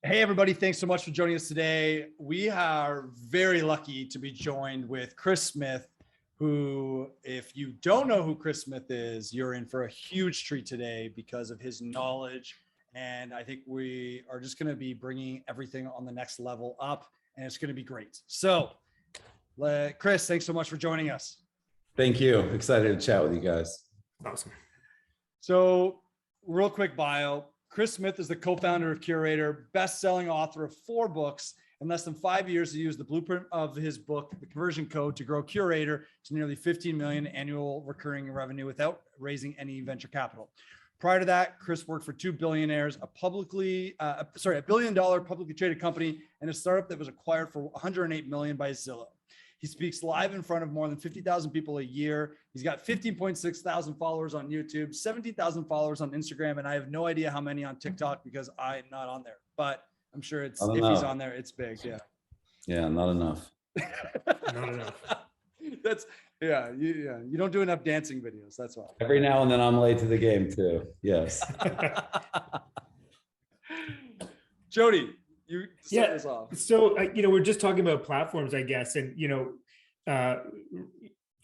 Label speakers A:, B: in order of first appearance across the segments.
A: Hey, everybody. Thanks so much for joining us today. We are very lucky to be joined with Chris Smith, who, if you don't know who Chris Smith is, you're in for a huge treat today because of his knowledge. And I think we are just going to be bringing everything on the next level up, and it's going to be great. So, Chris, thanks so much for joining us.
B: Thank you. Excited to chat with you guys.
C: Awesome.
A: So, real quick bio. Chris Smith is the co-founder of Curaytor, best-selling author of 4 books. In less than 5 years, he used the blueprint of his book, the conversion code, to grow Curaytor to nearly 15 million annual recurring revenue without raising any venture capital. Prior to that, Chris worked for 2 billionaires, a $1 billion publicly traded company, and a startup that was acquired for 108 million by Zillow. He speaks live in front of more than 50,000 people a year. He's got 15.6 thousand followers on YouTube, 17,000 followers on Instagram, and I have no idea how many on TikTok because I'm not on there. But I'm sure if he's on there, it's big. Yeah.
B: Yeah, not enough.
C: Not enough.
A: You don't do enough dancing videos. That's why.
B: Every now and then I'm late to the game too. Yes.
A: Jody, you start us off.
C: So, we're just talking about platforms, I guess. And,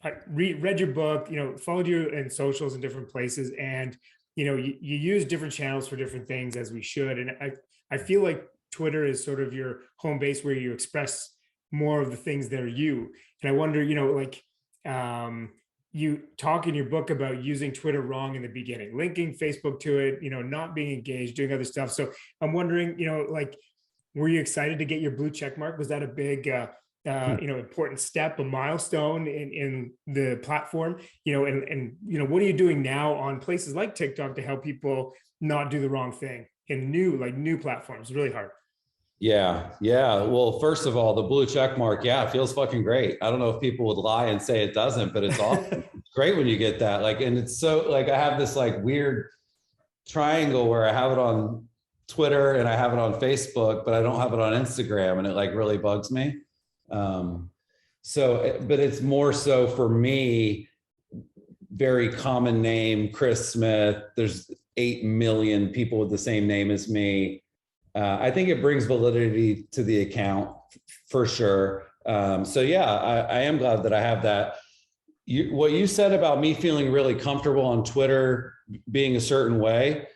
C: I read your book, followed you in socials in different places. And, you use different channels for different things, as we should. And I feel like Twitter is sort of your home base where you express more of the things that are you. And I wonder, you talk in your book about using Twitter wrong in the beginning, linking Facebook to it, not being engaged, doing other stuff. So I'm wondering, were you excited to get your blue check mark? Was that a big, important step, a milestone in the platform? And what are you doing now on places like TikTok to help people not do the wrong thing in new platforms? Really hard.
B: Yeah. Well, first of all, the blue check mark, it feels fucking great. I don't know if people would lie and say it doesn't, but it's awesome. It's great when you get that. And it's so I have this weird triangle where I have it on Twitter and I have it on Facebook, but I don't have it on Instagram, and it really bugs me. But it's more so for me, very common name, Chris Smith. There's 8 million people with the same name as me. I think it brings validity to the account for sure. I am glad that I have that. What you said about me feeling really comfortable on Twitter being a certain way,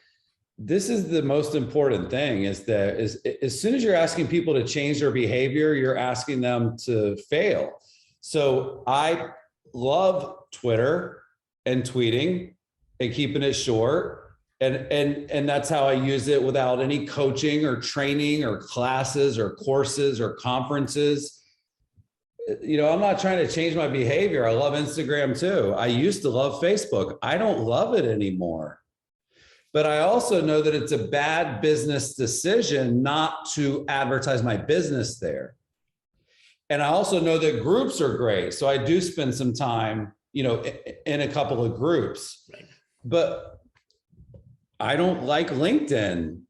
B: this is the most important thing, is that as soon as you're asking people to change their behavior, you're asking them to fail. So I love Twitter and tweeting and keeping it short. And that's how I use it, without any coaching or training or classes or courses or conferences. I'm not trying to change my behavior. I love Instagram too. I used to love Facebook. I don't love it anymore. But I also know that it's a bad business decision not to advertise my business there. And I also know that groups are great. So I do spend some time, in a couple of groups. Right. But I don't like LinkedIn,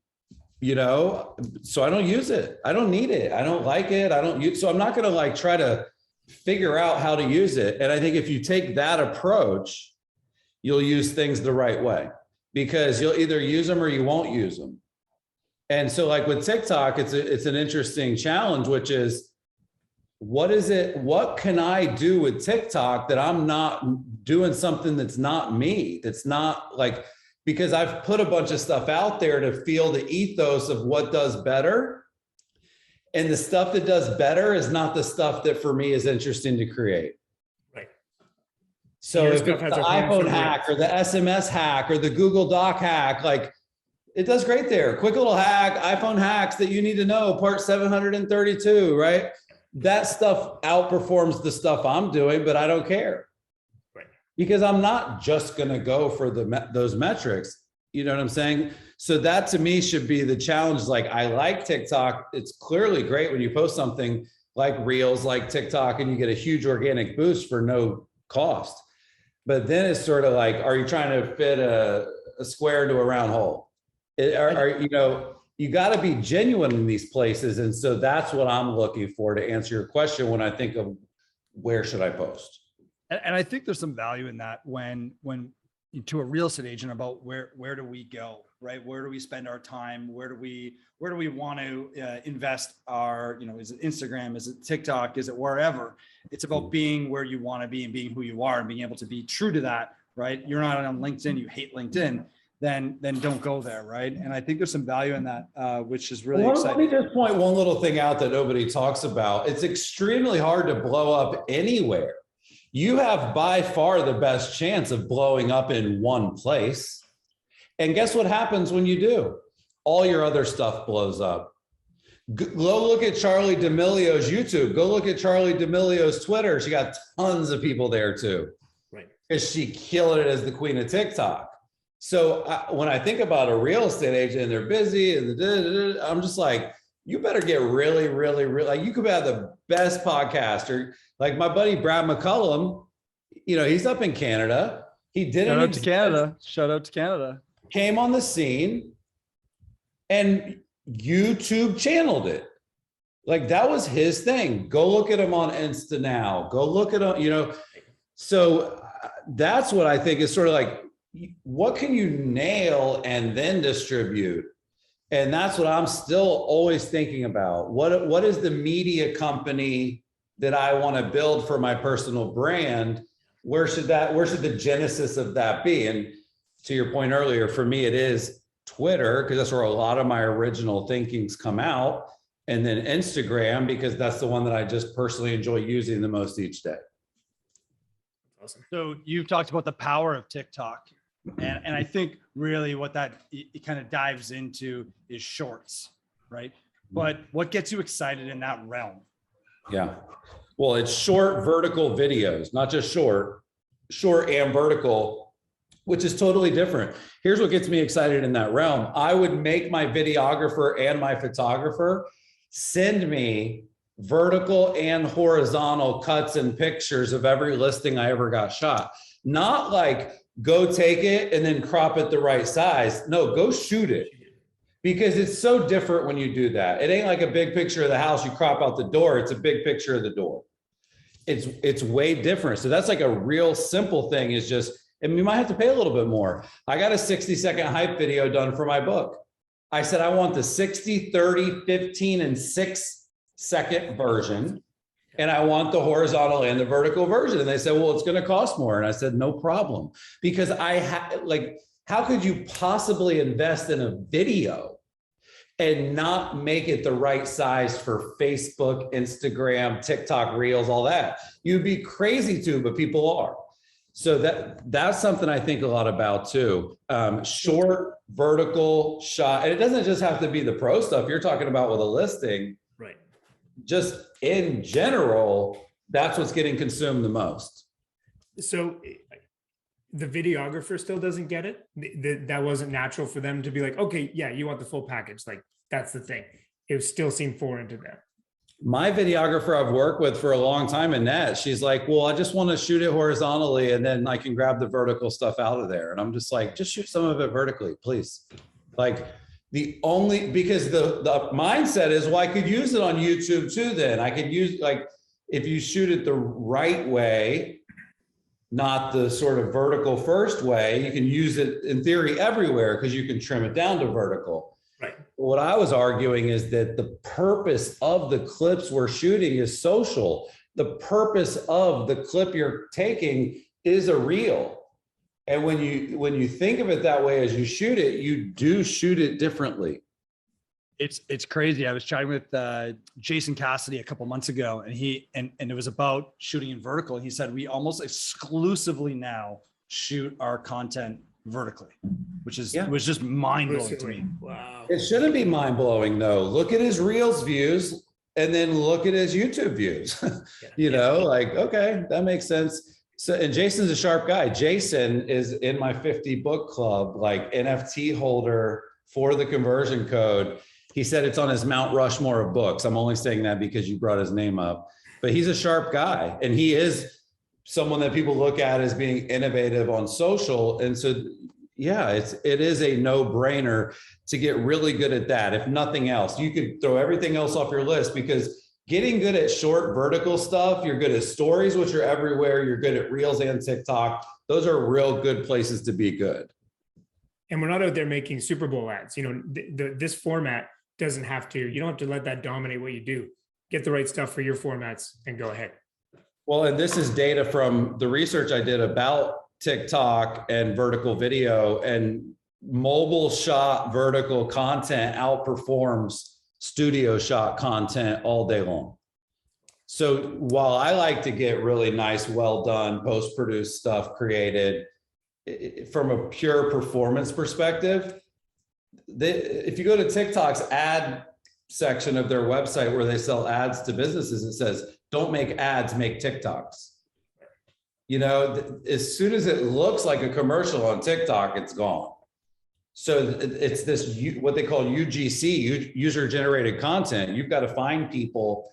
B: so I don't use it. I don't need it. I don't like it. So I'm not going to try to figure out how to use it. And I think if you take that approach, you'll use things the right way, because you'll either use them or you won't use them. And so with TikTok, it's an interesting challenge, which is, what can I do with TikTok that I'm not doing something that's not me, that's not because I've put a bunch of stuff out there to feel the ethos of what does better. And the stuff that does better is not the stuff that for me is interesting to create. Right. So if it's the iPhone hack or the SMS hack or the Google Doc hack, it does great there. Quick little hack, iPhone hacks that you need to know, part 732, right? That stuff outperforms the stuff I'm doing, but I don't care. Because I'm not just going to go for those metrics. You know what I'm saying? So that to me should be the challenge. I like TikTok. It's clearly great when you post something like Reels, like TikTok, and you get a huge organic boost for no cost. But then it's sort of are you trying to fit a square into a round hole? You got to be genuine in these places. And so that's what I'm looking for to answer your question when I think of where should I post.
A: And I think there's some value in that when to a real estate agent about where do we go? right? Where do we spend our time? Where do we want to invest our, is it Instagram? Is it TikTok? Is it wherever? It's about being where you want to be and being who you are and being able to be true to that, right? You're not on LinkedIn, you hate LinkedIn, then don't go there, right? And I think there's some value in that, which is really exciting.
B: Let me just point one little thing out that nobody talks about. It's extremely hard to blow up anywhere. You have by far the best chance of blowing up in one place. And guess what happens when you do? All your other stuff blows up. Go look at Charlie D'Amelio's YouTube. Go look at Charlie D'Amelio's Twitter. She got tons of people there too.
C: Right. Because
B: she killed it as the queen of TikTok. So when I think about a real estate agent and they're busy, and I'm just like, you better get really, really, really, like you could have the best podcaster. Like my buddy Brad McCullum, he's up in Canada. He did
A: Shout out to Canada. Shout out to Canada.
B: Came on the scene and YouTube channeled it. Like that was his thing. Go look at him on Insta now. Go look at him, So that's what I think is sort of like, what can you nail and then distribute? And that's what I'm still always thinking about. What is the media company that I want to build for my personal brand? Where should the genesis of that be? And to your point earlier, for me, it is Twitter, because that's where a lot of my original thinkings come out. And then Instagram, because that's the one that I just personally enjoy using the most each day.
C: Awesome.
A: So you've talked about the power of TikTok. And I think really what that it kind of dives into is shorts, right? But what gets you excited in that realm?
B: Yeah. Well, it's short vertical videos, not just short and vertical, which is totally different. Here's what gets me excited in that realm. I would make my videographer and my photographer send me vertical and horizontal cuts and pictures of every listing I ever got shot. Not like go take it and then crop it the right size. No, go shoot it. Because it's so different when you do that. It ain't like a big picture of the house, you crop out the door. It's a big picture of the door. It's way different. So that's like a real simple thing is just, and you might have to pay a little bit more. I got a 60-second hype video done for my book. I said, I want the 60, 30, 15, and 6-second version. And I want the horizontal and the vertical version. And they said, well, it's going to cost more. And I said, no problem. Because how could you possibly invest in a video and not make it the right size for Facebook, Instagram, TikTok, Reels, all that? You'd be crazy to, but people are. So that's something I think a lot about too. Short, vertical shot. And it doesn't just have to be the pro stuff you're talking about with a listing.
C: Right.
B: Just in general, that's what's getting consumed the most.
C: So the videographer still doesn't get it. That wasn't natural for them to be like, okay, yeah, you want the full package. Like that's the thing. It still seemed foreign to them.
B: My videographer I've worked with for a long time, Annette, she's like, well, I just want to shoot it horizontally and then I can grab the vertical stuff out of there. And I'm just like, just shoot some of it vertically, please. Like because the mindset is, well, I could use it on YouTube too then. I could use, like, if you shoot it the right way, not the sort of vertical first way, you can use it in theory everywhere because you can trim it down to vertical.
C: Right.
B: What I was arguing is that the purpose of the clips we're shooting is social. The purpose of the clip you're taking is a reel. And when you think of it that way as you shoot it, you do shoot it differently.
A: It's crazy. I was chatting with Jason Cassidy a couple months ago, and it was about shooting in vertical. And he said we almost exclusively now shoot our content vertically, which was just mind blowing to me.
C: Wow.
B: It shouldn't be mind blowing though. Look at his Reels views, and then look at his YouTube views. Like, okay, that makes sense. So, and Jason's a sharp guy. Jason is in my 50 book club, like NFT holder for the conversion code. He said it's on his Mount Rushmore of books. I'm only saying that because you brought his name up, but he's a sharp guy. And he is someone that people look at as being innovative on social. And so, yeah, it is a no brainer to get really good at that. If nothing else, you could throw everything else off your list because getting good at short vertical stuff, you're good at stories, which are everywhere. You're good at Reels and TikTok. Those are real good places to be good.
C: And we're not out there making Super Bowl ads. You know, this format doesn't have to, you don't have to let that dominate what you do. Get the right stuff for your formats and go ahead.
B: Well, and this is data from the research I did about TikTok and vertical video, and mobile shot vertical content outperforms studio shot content all day long. So while I like to get really nice, well done, post-produced stuff created, from a pure performance perspective, if you go to TikTok's ad section of their website where they sell ads to businesses, it says, don't make ads, make TikToks. You know, as soon as it looks like a commercial on TikTok, it's gone. So it's this, what they call UGC, user generated content. You've got to find people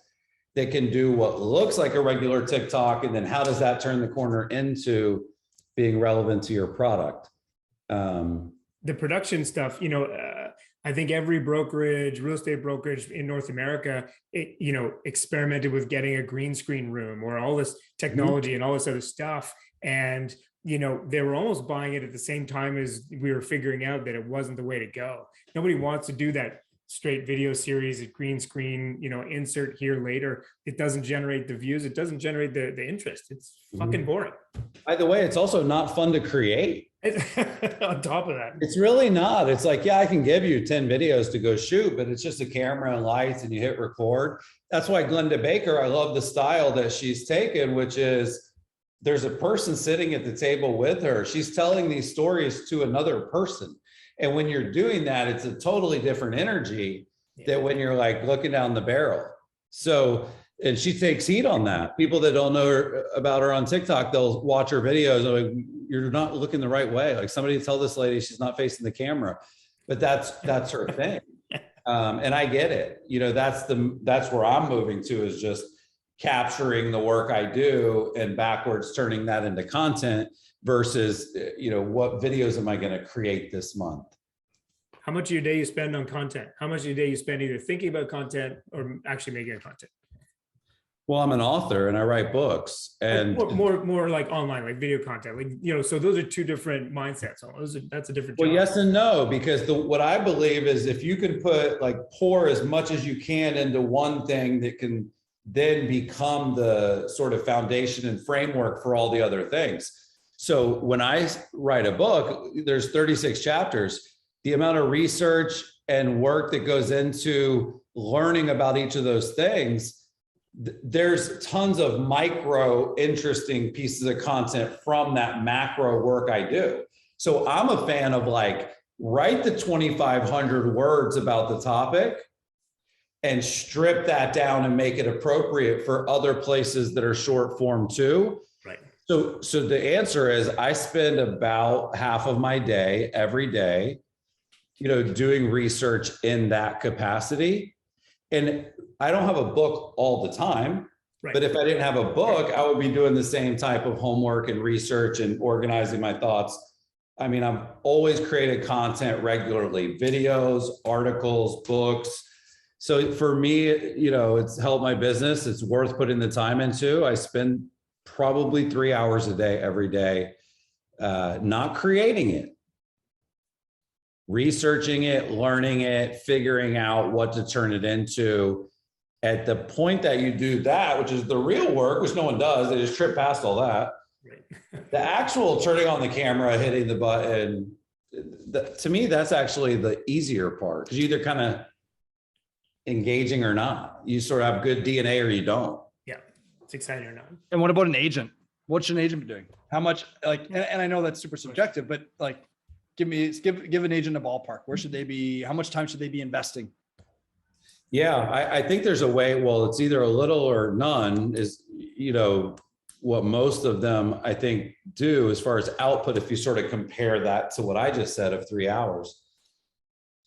B: that can do what looks like a regular TikTok. And then how does that turn the corner into being relevant to your product?
C: The production stuff, you know, I think every brokerage, real estate brokerage in North America, you know, experimented with getting a green screen room or all this technology and all this other stuff. And, you know, they were almost buying it at the same time as we were figuring out that it wasn't the way to go. Nobody wants to do that straight video series at green screen, you know, insert here later. It doesn't generate the views. It doesn't generate the interest. It's fucking boring.
B: By the way, it's also not fun to create.
C: On top of that,
B: It's really not. It's like, yeah, I can give you 10 videos to go shoot, but it's just a camera and lights and you hit record. That's why Glenda Baker, I love the style that she's taken, which is there's a person sitting at the table with her. She's telling these stories to another person. And when you're doing that, it's a totally different energy than when you're like looking down the barrel. So, and she takes heat on that. People that don't know her, about her on TikTok, they'll watch her videos. Like, you're not looking the right way. Like, somebody tell this lady she's not facing the camera, but that's her thing. And I get it. You know, that's where I'm moving to, is just capturing the work I do and backwards turning that into content versus, you know, what videos am I going to create this month?
C: how much of your day you spend on content? How much of your day you spend either thinking about content or actually making content?
B: Well, I'm an author and I write books, and
C: more like online, like video content, like, you know, so those are two different mindsets. That's a different job.
B: Well, yes and no, because what I believe is if you can pour as much as you can into one thing, that can then become the sort of foundation and framework for all the other things. So when I write a book, there's 36 chapters. The amount of research and work that goes into learning about each of those things, there's tons of micro interesting pieces of content from that macro work I do. So I'm a fan of like, write the 2,500 words about the topic and strip that down and make it appropriate for other places that are short form too.
C: Right.
B: So the answer is I spend about half of my day every day, you know, doing research in that capacity. And I don't have a book all the time, right. But if I didn't have a book, I would be doing the same type of homework and research and organizing my thoughts. I mean, I've always created content regularly, videos, articles, books. So for me, you know, it's helped my business. It's worth putting the time into. I spend probably 3 hours a day, every day, not creating it, researching it, learning it, figuring out what to turn it into. At the point that you do that, which is the real work, which no one does, they just trip past all that. Right. The actual turning on the camera, hitting the button, to me, that's actually the easier part, because you either kind of engaging or not. You sort of have good DNA or you don't.
C: Yeah, it's exciting or not.
A: And what about an agent? What should an agent be doing? How much, like, and I know that's super subjective, but like, give an agent a ballpark. Where should they be? How much time should they be investing?
B: Yeah, I think there's a way. Well, it's either a little or none is, you know, what most of them, I think, do as far as output. If you sort of compare that to what I just said of 3 hours,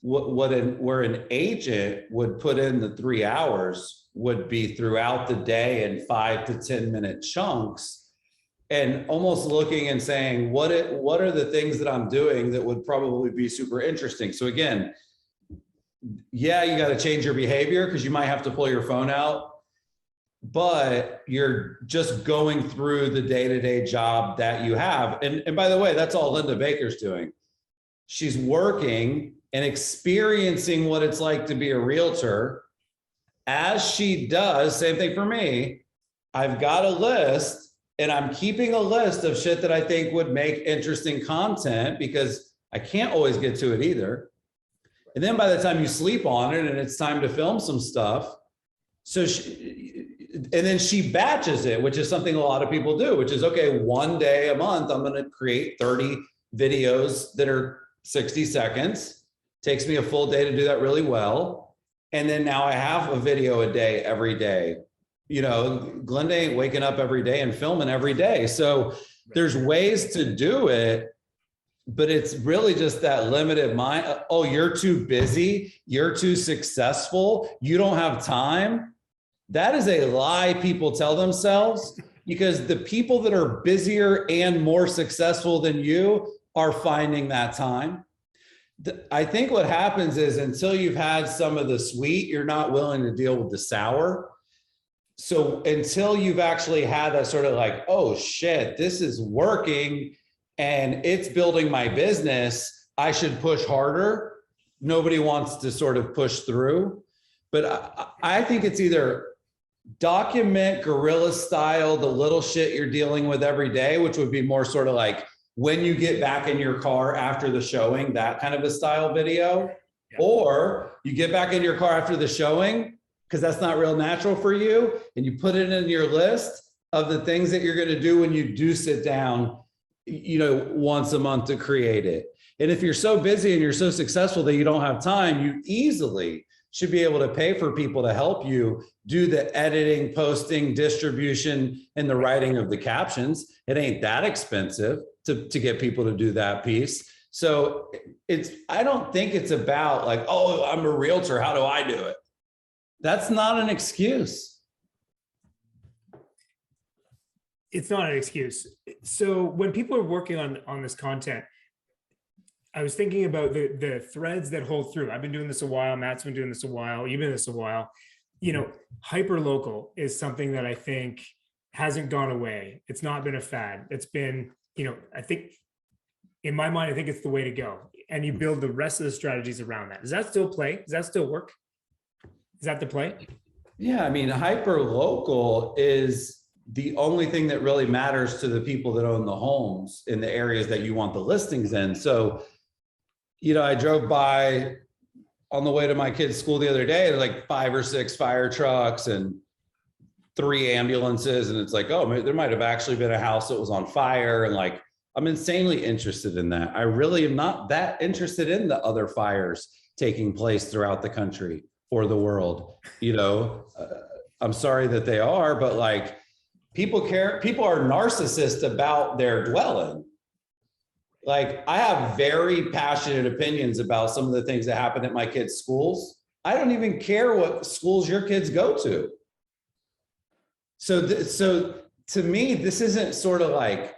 B: where an agent would put in the 3 hours would be throughout the day in 5 to 10 minute chunks, and almost looking and saying, what are the things that I'm doing that would probably be super interesting? So again, yeah, you got to change your behavior because you might have to pull your phone out, but you're just going through the day-to-day job that you have. And by the way, that's all Linda Baker's doing. she's working and experiencing what it's like to be a realtor. As she does, same thing for me, I've got a list and I'm keeping a list of shit that I think would make interesting content because I can't always get to it either. And then by the time you sleep on it and it's time to film some stuff, so and then she batches it, which is something a lot of people do, which is, okay, one day a month, I'm going to create 30 videos that are 60 seconds. Takes me a full day to do that really well. And then now I have a video a day, every day. You know, Glenda ain't waking up every day and filming every day. So there's ways to do it, but it's really just that limited mind. Oh, you're too busy. You're too successful. You don't have time. That is a lie people tell themselves, because the people that are busier and more successful than you are finding that time. I think what happens is until you've had some of the sweet, you're not willing to deal with the sour. So until you've actually had that sort of like, oh shit, this is working and it's building my business, I should push harder. Nobody wants to sort of push through. But I think it's either document guerrilla style, the little shit you're dealing with every day, which would be more sort of like when you get back in your car after the showing, that kind of a style video. Yeah. Or you get back in your car after the showing, because that's not real natural for you, and you put it in your list of the things that you're going to do when you do sit down, you know, once a month to create it. And if you're so busy and you're so successful that you don't have time, you easily should be able to pay for people to help you do the editing, posting, distribution, and the writing of the captions. It ain't that expensive to get people to do that piece. So I don't think it's about like, oh, I'm a realtor, how do I do it? That's not an excuse.
C: It's not an excuse. So when people are working on this content, I was thinking about the threads that hold through. I've been doing this a while. Matt's been doing this a while. You've been doing this a while. You know, hyper local is something that I think hasn't gone away. It's not been a fad. It's been, you know, I think in my mind, I think it's the way to go. And you build the rest of the strategies around that. Does that still play? Does that still work? Is that the play?
B: Yeah, I mean, hyper local is the only thing that really matters to the people that own the homes in the areas that you want the listings in. So, you know, I drove by on the way to my kid's school the other day, there's like 5 or 6 fire trucks and 3 ambulances. And it's like, oh, there might have actually been a house that was on fire. And like, I'm insanely interested in that. I really am not that interested in the other fires taking place throughout the country or the world. You know, I'm sorry that they are, but like people care, people are narcissists about their dwelling. Like I have very passionate opinions about some of the things that happen at my kids' schools. I don't even care what schools your kids go to. So to me, this isn't sort of like,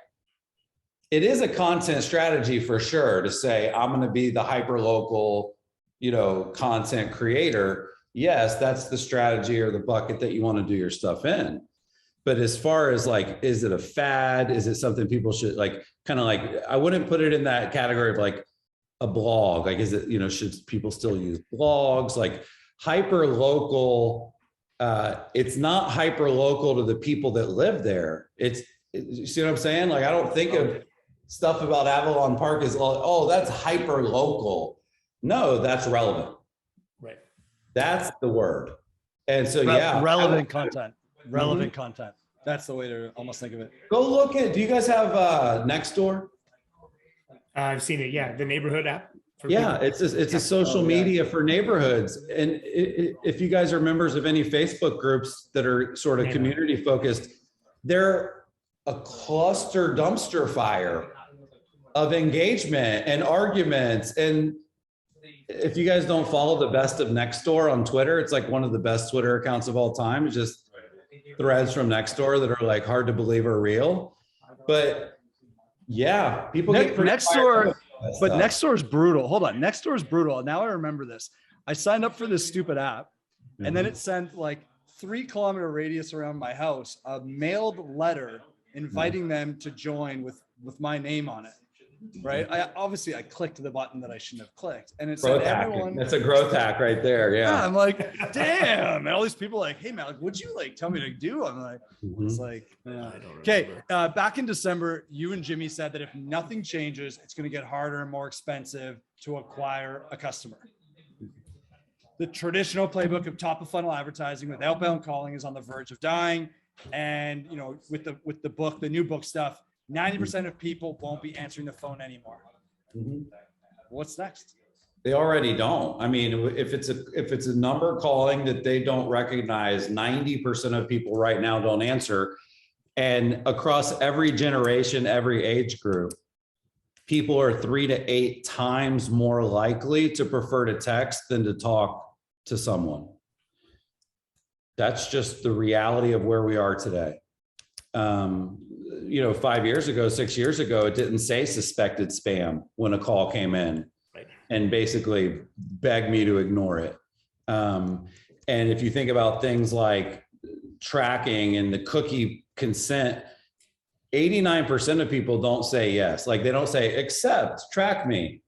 B: it is a content strategy for sure to say, I'm going to be the hyper local, you know, content creator. Yes, that's the strategy or the bucket that you want to do your stuff in. But as far as like, is it a fad? Is it something people should like, kind of like, I wouldn't put it in that category of like a blog. Like, is it, you know, should people still use blogs? Like hyper local, it's not hyper local to the people that live there. You see what I'm saying? Like, I don't think of stuff about Avalon Park as, oh, that's hyper local. No, that's relevant.
C: Right.
B: That's the word. And so, yeah.
A: Relevant content. Relevant content. That's the way to almost think of it.
B: Go look at, do you guys have Nextdoor?
C: I've seen it. Yeah. The neighborhood app.
B: Yeah. It's a social media for neighborhoods. And if you guys are members of any Facebook groups that are sort of community focused, they're a cluster dumpster fire of engagement and arguments. And if you guys don't follow the best of Nextdoor on Twitter, it's like one of the best Twitter accounts of all time. It's just threads from Nextdoor that are like hard to believe are real. But yeah, people get
A: Nextdoor, but Nextdoor is brutal. Hold on. Nextdoor is brutal. Now I remember this. I signed up for this stupid app and then it sent like 3-kilometer radius around my house, a mailed letter inviting them to join with my name on it. right? I clicked the button that I shouldn't have clicked, and it
B: Growth
A: said
B: hacking.
A: everyone.
B: That's a growth hack right there.
A: Yeah,
B: Yeah.
A: I'm like, damn. And all these people are like, hey man, like, what'd you like tell me to do? I'm like, it's like, yeah. Okay. Back in December, you and Jimmy said that if nothing changes, it's going to get harder and more expensive to acquire a customer. The traditional playbook of top of funnel advertising with outbound calling is on the verge of dying. And you know, with the book, the new book stuff, 90% of people won't be answering the phone anymore. What's next?
B: They already don't. I mean, if it's a number calling that they don't recognize, 90% of people right now don't answer. And across every generation, every age group, people are 3 to 8 times more likely to prefer to text than to talk to someone. That's just the reality of where we are today. You know, 5 years ago, 6 years ago, it didn't say suspected spam when a call came in. And basically beg me to ignore it. And if you think about things like tracking and the cookie consent, 89% of people don't say yes. Like they don't say, accept, track me.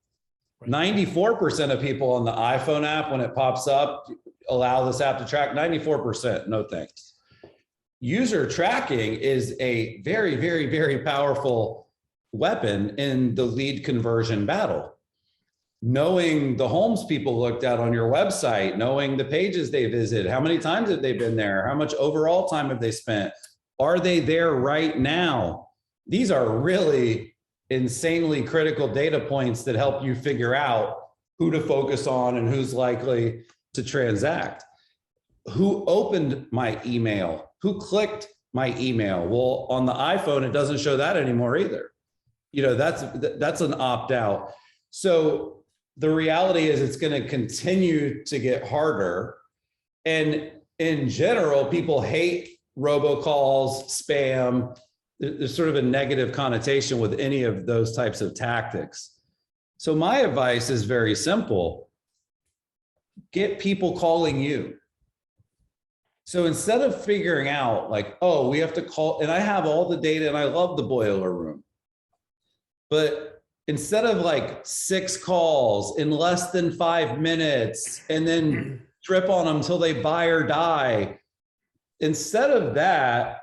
B: 94% of people on the iPhone app, when it pops up, allow this app to track, 94%, no thanks. User tracking is a very, very, very powerful weapon in the lead conversion battle. Knowing the homes people looked at on your website, knowing the pages they visit, how many times have they been there, how much overall time have they spent, are they there right now? These are really insanely critical data points that help you figure out who to focus on and who's likely to transact. Who opened my email? Who clicked my email? Well, on the iPhone, it doesn't show that anymore either. You know, that's an opt-out. So the reality is it's going to continue to get harder. And in general, people hate robocalls, spam. There's sort of a negative connotation with any of those types of tactics. So my advice is very simple. Get people calling you. So instead of figuring out like, oh, we have to call, and I have all the data and I love the boiler room, but instead of like 6 calls in less than 5 minutes and then trip on them till they buy or die, instead of that,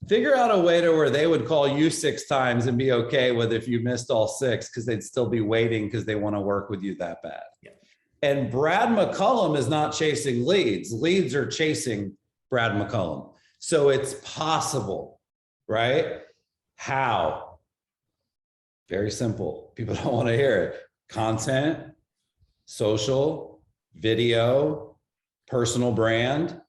B: figure out a way to where they would call you 6 times and be okay with if you missed all 6 because they'd still be waiting because they want to work with you that bad. Yeah. And Brad McCullum is not chasing leads. Leads are chasing Brad McCullum. So it's possible, right? How? Very simple. People don't want to hear it. Content, social, video, personal brand.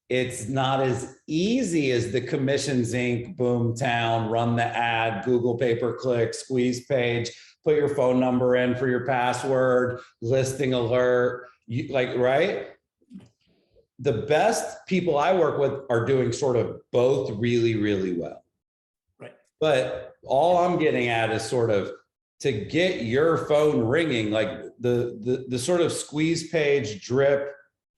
B: It's not as easy as the Commissions Inc., Boomtown, run the ad, Google pay-per-click, squeeze page, put your phone number in for your password, listing alert, right? The best people I work with are doing sort of both really, really well. Right. But all I'm getting at is sort of to get your phone ringing, like the sort of squeeze page drip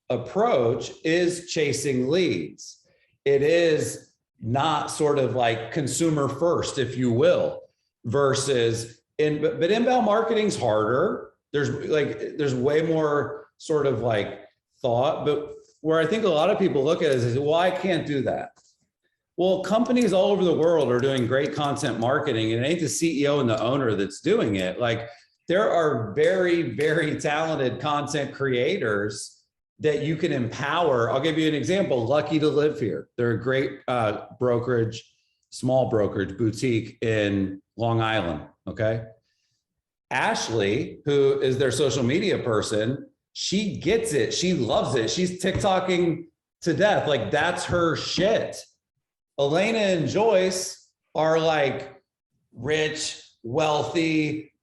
B: approach is chasing leads. It is not sort of like consumer first, if you will, versus but inbound marketing's harder. There's way more sort of like thought, but where I think a lot of people look at it is, well, I can't do that. Well, companies all over the world are doing great content marketing, and it ain't the CEO and the owner that's doing it. Like there are very, very talented content creators that you can empower. I'll give you an example. Lucky to Live Here. They're a great brokerage, small brokerage boutique in Long Island. Okay. Ashley, who is their social media person, she gets it. She loves it. She's TikToking to death. Like that's her shit. Elena and Joyce are like rich, wealthy,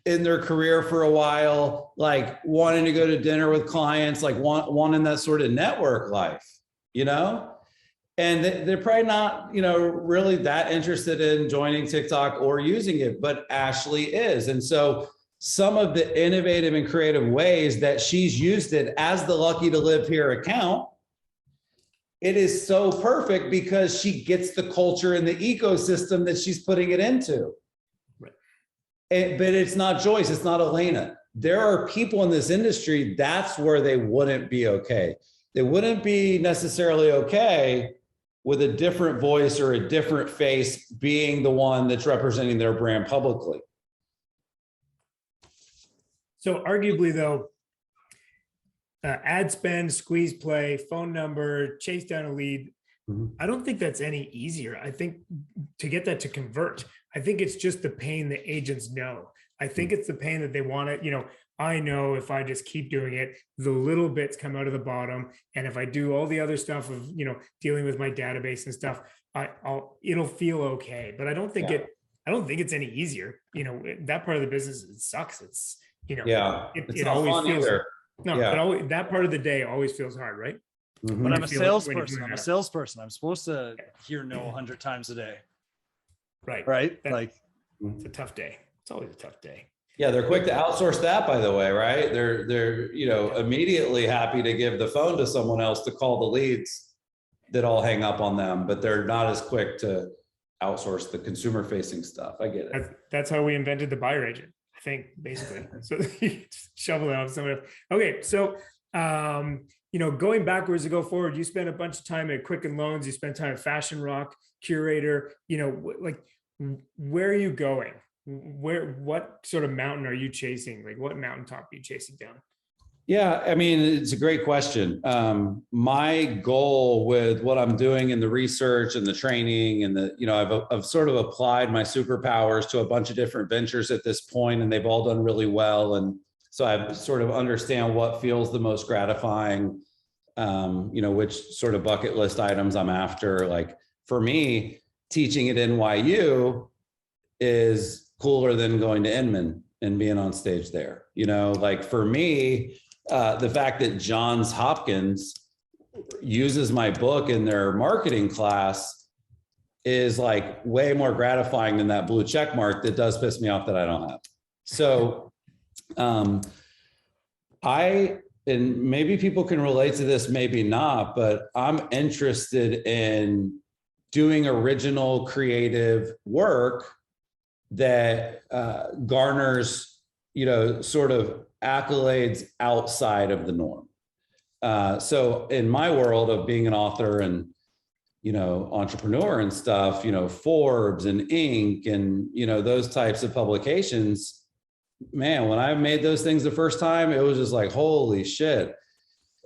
B: in their career for a while, like wanting to go to dinner with clients, like wanting that sort of network life, you know? And they're probably not, you know, really that interested in joining TikTok or using it, but Ashley is. And so some of the innovative and creative ways that she's used it as the Lucky to Live Here account, it is so perfect because she gets the culture and the ecosystem that she's putting it into. Right. But it's not Joyce, it's not Elena. There are people in this industry, that's where they wouldn't be okay. They wouldn't be necessarily okay with a different voice or a different face being the one that's representing their brand publicly.
C: So arguably though, ad spend, squeeze play, phone number, chase down a lead. I don't think that's any easier. I think to get that to convert, I think it's just the pain the agents know. I think it's the pain that they want to, I know if I just keep doing it, the little bits come out of the bottom. And if I do all the other stuff of, dealing with my database and stuff, it'll feel okay. But I don't think I don't think it's any easier. That part of the business, it sucks. It's, it always feels, that part of the day always feels hard, right?
A: But I'm a salesperson. I'm a salesperson. I'm supposed to hear no 100 times a day. Right.
C: It's a tough day. It's always a tough day.
B: Yeah, they're quick to outsource that, by the way, right? They're immediately happy to give the phone to someone else to call the leads that all hang up on them, but they're not as quick to outsource the consumer facing stuff. I get it.
C: That's how we invented the buyer agent, I think, basically. So you shovel it off someone else. Okay, so going backwards to go forward, you spent a bunch of time at Quicken Loans, you spent time at Fashion Rock, Curaytor, where are you going? What sort of mountain are you chasing? Like what mountaintop are you chasing down?
B: Yeah, I mean, it's a great question. My goal with what I'm doing in the research and the training and I've sort of applied my superpowers to a bunch of different ventures at this point, and they've all done really well. And so I sort of understand what feels the most gratifying, which sort of bucket list items I'm after. Like for me, teaching at NYU is cooler than going to Inman and being on stage there. Like for me, the fact that Johns Hopkins uses my book in their marketing class is like way more gratifying than that blue check mark that does piss me off that I don't have. So and maybe people can relate to this, maybe not, but I'm interested in doing original creative work that garners, sort of accolades outside of the norm. So in my world of being an author and, entrepreneur and stuff, Forbes and Inc. and, those types of publications, man, when I made those things the first time, it was just like, holy shit.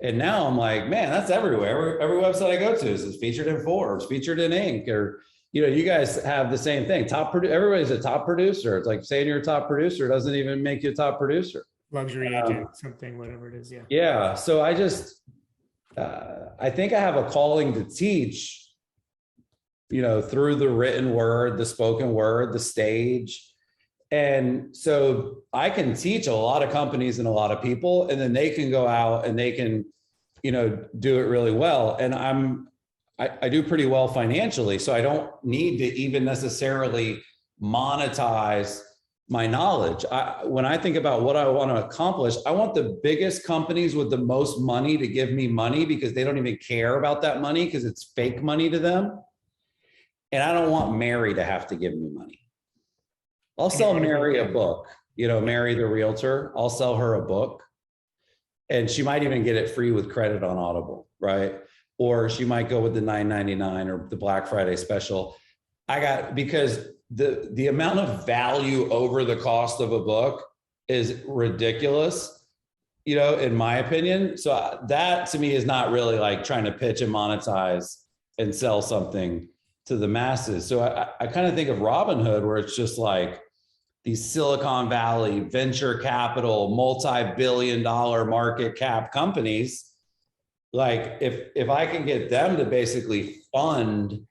B: And now I'm like, man, that's everywhere. Every website I go to is featured in Forbes, featured in Inc. Or, you guys have the same thing. Everybody's a top producer. It's like saying you're a top producer doesn't even make you a top producer.
C: Luxury agent, something, whatever it is. Yeah.
B: Yeah. So I just, I think I have a calling to teach, through the written word, the spoken word, the stage. And so I can teach a lot of companies and a lot of people, and then they can go out and they can, do it really well. And I do pretty well financially, so I don't need to even necessarily monetize my knowledge. When I think about what I want to accomplish, I want the biggest companies with the most money to give me money because they don't even care about that money because it's fake money to them. And I don't want Mary to have to give me money. I'll sell Mary a book, Mary the realtor. I'll sell her a book and she might even get it free with credit on Audible, right? Or she might go with the $9.99 or the Black Friday special. Because the amount of value over the cost of a book is ridiculous, in my opinion. So that to me is not really like trying to pitch and monetize and sell something to the masses. So I kind of think of Robinhood where it's just like these Silicon Valley venture capital, multi-billion-dollar market cap companies. Like if I can get them to basically fund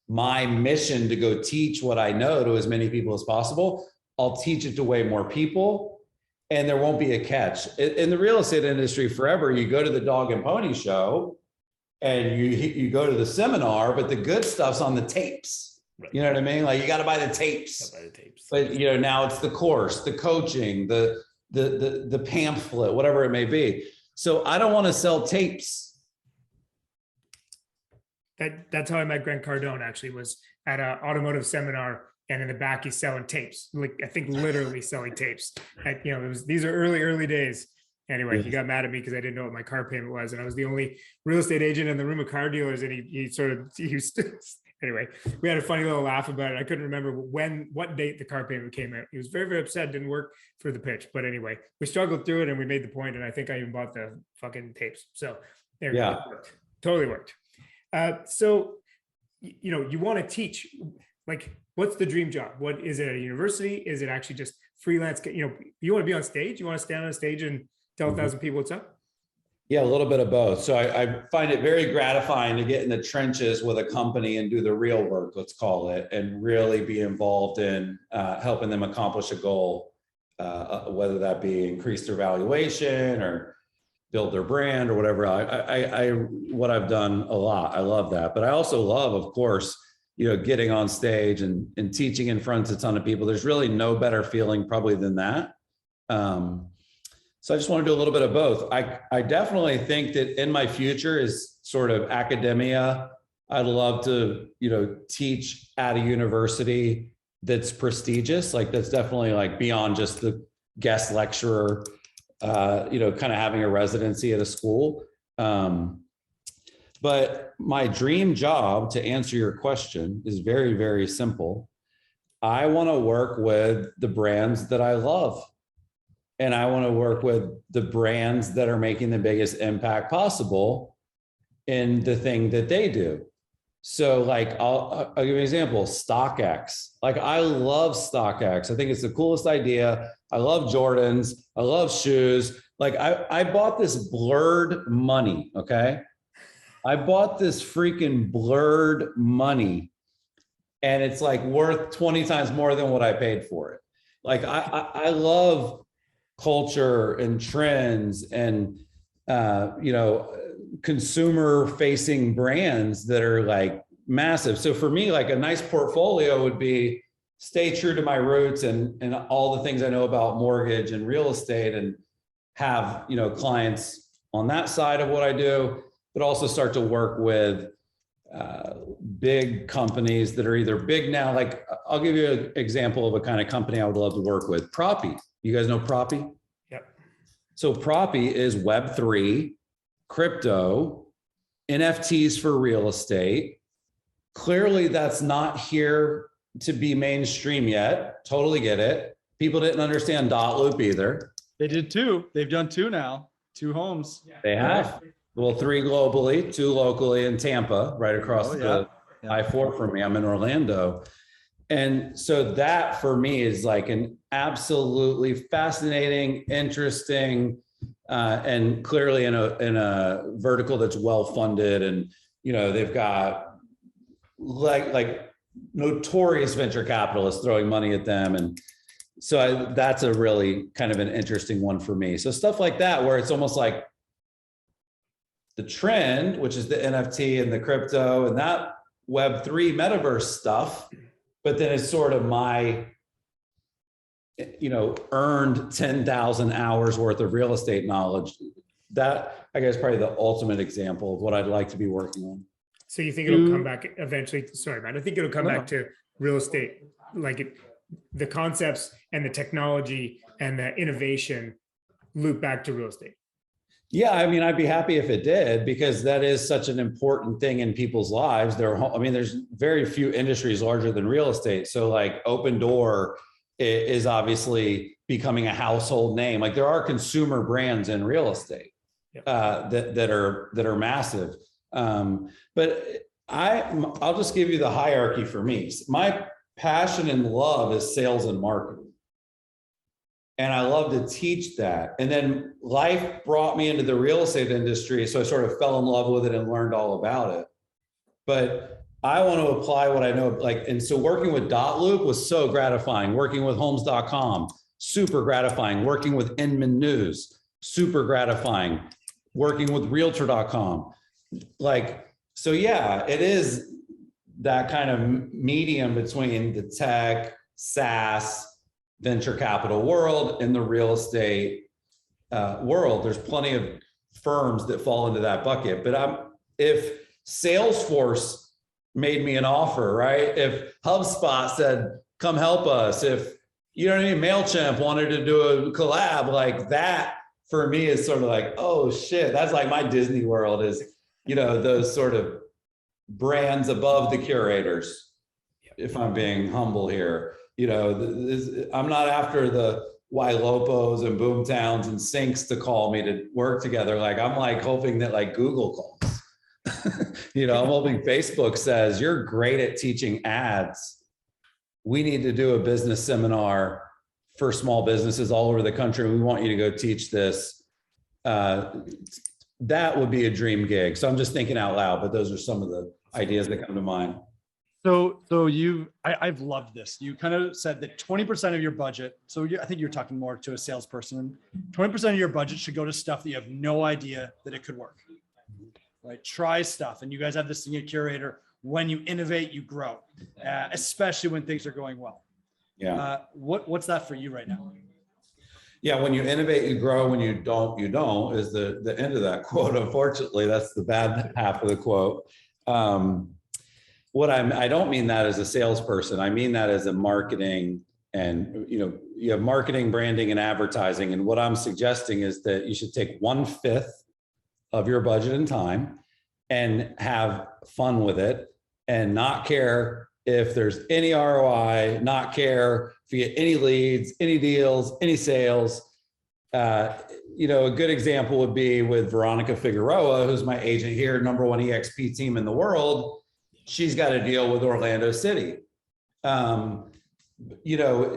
B: my mission to go teach what I know to as many people as possible, I'll teach it to way more people and there won't be a catch. In the real estate industry forever, you go to the dog and pony show and you go to the seminar, but the good stuff's on the tapes. Right. You know what I mean? Like you got to buy the tapes. Buy the tapes. But now it's the course, the coaching, the pamphlet, whatever it may be. So I don't want to sell tapes.
C: That's how I met Grant Cardone, actually, was at an automotive seminar. and in the back he's selling tapes, like I think literally selling tapes. These are early days. Anyway, he got mad at me because I didn't know what my car payment was, and I was the only real estate agent in the room of car dealers, and he anyway, we had a funny little laugh about it. I couldn't remember what date the car payment came out. He was very, very upset, didn't work for the pitch. But anyway, we struggled through it and we made the point, and I think I even bought the fucking tapes. So there we go. Totally worked. So, you want to teach, like, what's the dream job? What is it, at a university? Is it actually just freelance? You want to be on stage? You want to stand on stage and tell 1,000 people what's up?
B: Yeah, a little bit of both. So I find it very gratifying to get in the trenches with a company and do the real work, let's call it, and really be involved in helping them accomplish a goal, whether that be increase their valuation or build their brand or whatever. What I've done a lot. I love that. But I also love, of course, getting on stage and teaching in front of a ton of people. There's really no better feeling probably than that. So I just want to do a little bit of both. I definitely think that in my future is sort of academia. I'd love to, teach at a university that's prestigious. Like that's definitely like beyond just the guest lecturer, kind of having a residency at a school. But my dream job, to answer your question, is very, very simple. I want to work with the brands that I love. And I want to work with the brands that are making the biggest impact possible in the thing that they do. So like, I'll give you an example, StockX. Like I love StockX. I think it's the coolest idea. I love Jordans. I love shoes. Like I bought this blurred money, okay? I bought this freaking blurred money and it's like worth 20 times more than what I paid for it. Like I love culture and trends and consumer facing brands that are like massive. So for me, like a nice portfolio would be stay true to my roots and all the things I know about mortgage and real estate, and have clients on that side of what I do, but also start to work with big companies that are either big now. Like I'll give you an example of a kind of company I would love to work with. Proppy. You guys know Proppy?
C: Yep. So
B: Proppy is Web3, crypto, NFTs for real estate. Clearly that's not here to be mainstream yet. Totally get it. People didn't understand Dotloop either.
A: They did two. They've done two now, 2 homes.
B: They have. Well, 3 globally, 2 locally in Tampa, right across the I-4 from me. I'm in Orlando. And so that for me is like an absolutely fascinating, interesting, and clearly in a vertical that's well-funded. And, they've got like notorious venture capitalists throwing money at them. And so that's a really kind of an interesting one for me. So stuff like that, where it's almost like the trend, which is the NFT and the crypto and that Web3 metaverse stuff, but then it's sort of my, earned 10,000 hours worth of real estate knowledge. That, I guess, probably the ultimate example of what I'd like to be working on.
C: So you think it'll come back eventually? Sorry, man. I think it'll come back to real estate, like the concepts and the technology and the innovation loop back to real estate.
B: Yeah, I mean, I'd be happy if it did, because that is such an important thing in people's lives. There's very few industries larger than real estate. So like Open Door is obviously becoming a household name. Like there are consumer brands in real estate that are massive. But I'll just give you the hierarchy for me. My passion and love is sales and marketing. And I love to teach that. And then life brought me into the real estate industry. So I sort of fell in love with it and learned all about it. But I want to apply what I know. And so working with Dotloop was so gratifying. Working with homes.com, super gratifying. Working with Inman News, super gratifying. Working with realtor.com. So yeah, it is that kind of medium between the tech, SaaS, venture capital world and the real estate world. There's plenty of firms that fall into that bucket. But if Salesforce made me an offer, right? If HubSpot said, come help us. If, you know what I mean, MailChimp wanted to do a collab, like that for me is sort of like, oh shit, that's like my Disney World is, you know, those sort of brands above the curators, if I'm being humble here. You know, I'm not after the Lopos and Boomtowns and Sinks to call me to work together. Like, I'm like hoping that like Google calls. You know, I'm hoping Facebook says, you're great at teaching ads. We need to do a business seminar for small businesses all over the country. We want you to go teach this. That would be a dream gig. So I'm just thinking out loud, but those are some of the ideas that come to mind.
A: So I've loved this. You kind of said that 20% of your budget. So I think you're talking more to a salesperson. 20% of your budget should go to stuff that you have no idea that it could work. Right? Try stuff. And you guys have this thing at Curaytor. When you innovate, you grow, especially when things are going well.
B: Yeah.
A: What's that for you right now?
B: Yeah, when you innovate, you grow. When you don't is the end of that quote. Unfortunately, that's the bad half of the quote. I don't mean that as a salesperson. I mean that as a marketing, and you have marketing, branding, and advertising. And what I'm suggesting is that you should take 1/5 of your budget and time and have fun with it and not care if there's any ROI, not care if you get any leads, any deals, any sales. A good example would be with Veronica Figueroa, who's my agent here, #1 EXP team in the world. She's got a deal with Orlando City.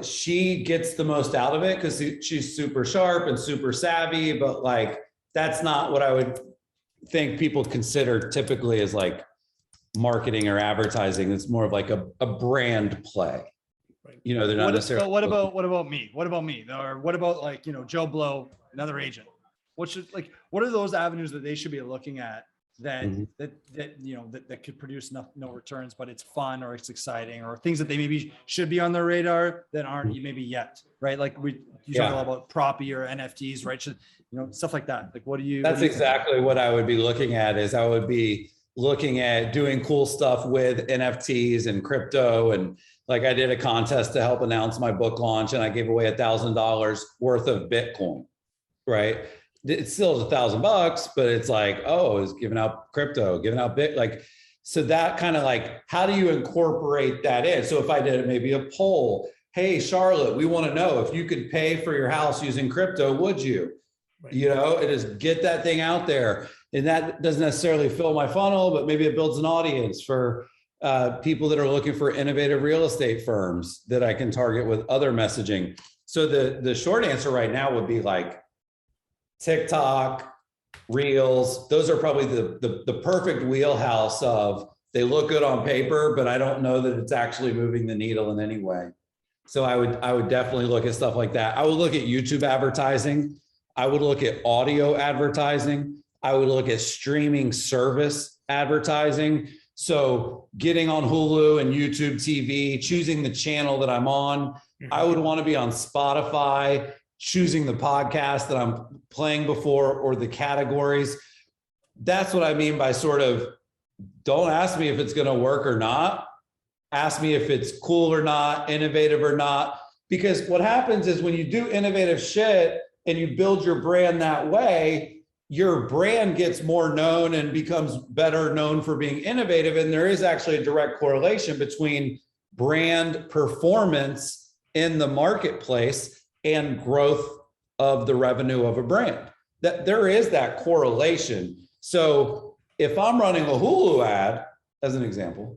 B: She gets the most out of it because she's super sharp and super savvy, but like, that's not what I would think people consider typically as like marketing or advertising. It's more of like a brand play. Right. They're not necessarily.
A: What about me? What about me? Or what about like, Joe Blow, another agent? What are those avenues that they should be looking at that could produce no returns, but it's fun or it's exciting, or things that they maybe should be on their radar that aren't maybe yet, right? Like you talk a lot about property or NFTs, right? Stuff like that. Like, That's
B: exactly what I would be looking at. Is I would be looking at doing cool stuff with NFTs and crypto. And like, I did a contest to help announce my book launch, and I gave away $1,000 worth of Bitcoin, right? It's still $1,000, but it's like, oh, it's giving out crypto, giving out Bit, like, so that kind of like, how do you incorporate that in? So if I did maybe a poll, hey, Charlotte, we want to know if you could pay for your house using crypto, would you? Right. And just get that thing out there. And that doesn't necessarily fill my funnel, but maybe it builds an audience for people that are looking for innovative real estate firms that I can target with other messaging. So the short answer right now would be like TikTok, Reels. Those are probably the perfect wheelhouse of, they look good on paper, but I don't know that it's actually moving the needle in any way. So I would definitely look at stuff like that. I would look at YouTube advertising. I would look at audio advertising. I would look at streaming service advertising. So getting on Hulu and YouTube TV, choosing the channel that I'm on. I would want to be on Spotify, choosing the podcast that I'm playing before, or the categories. That's what I mean by sort of, don't ask me if it's going to work or not. Ask me if it's cool or not, innovative or not. Because what happens is when you do innovative shit and you build your brand that way, your brand gets more known and becomes better known for being innovative. And there is actually a direct correlation between brand performance in the marketplace and growth of the revenue of a brand. That there is that correlation. So if I'm running a Hulu ad, as an example,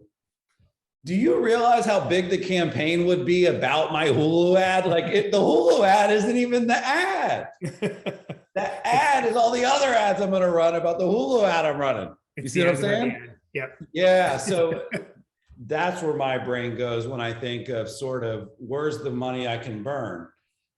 B: do you realize how big the campaign would be about my Hulu ad? Like, the Hulu ad isn't even the ad. The ad is all the other ads I'm going to run about the Hulu ad I'm running. You see what I'm saying?
C: Yep.
B: Yeah. So that's where my brain goes when I think of sort of, where's the money I can burn?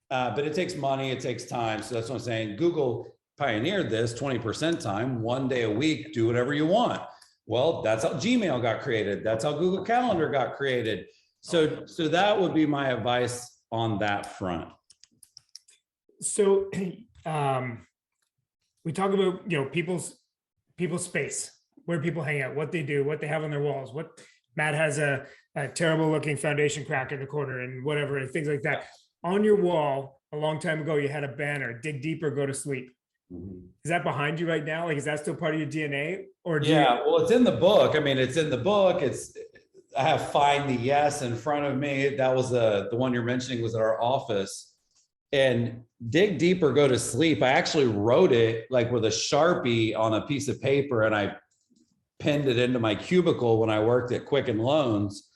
B: But it takes money, it takes time. So that's what I'm saying. Google pioneered this 20% time, 1 day a week, do whatever you want. Well, that's how Gmail got created. That's how Google Calendar got created. So that would be my advice on that front.
C: So we talk about, people's space, where people hang out, what they do, what they have on their walls, Matt has a terrible looking foundation crack in the corner and whatever, and things like that. On your wall, a long time ago, you had a banner, dig deeper, go to sleep. Is that behind you right now? Like, is that still part of your DNA? Or
B: well, it's in the book. I mean, it's in the book. I have Find the Yes in front of me. That was the one you're mentioning was at our office. And dig deeper, go to sleep. I actually wrote it like with a Sharpie on a piece of paper, and I pinned it into my cubicle when I worked at Quicken Loans,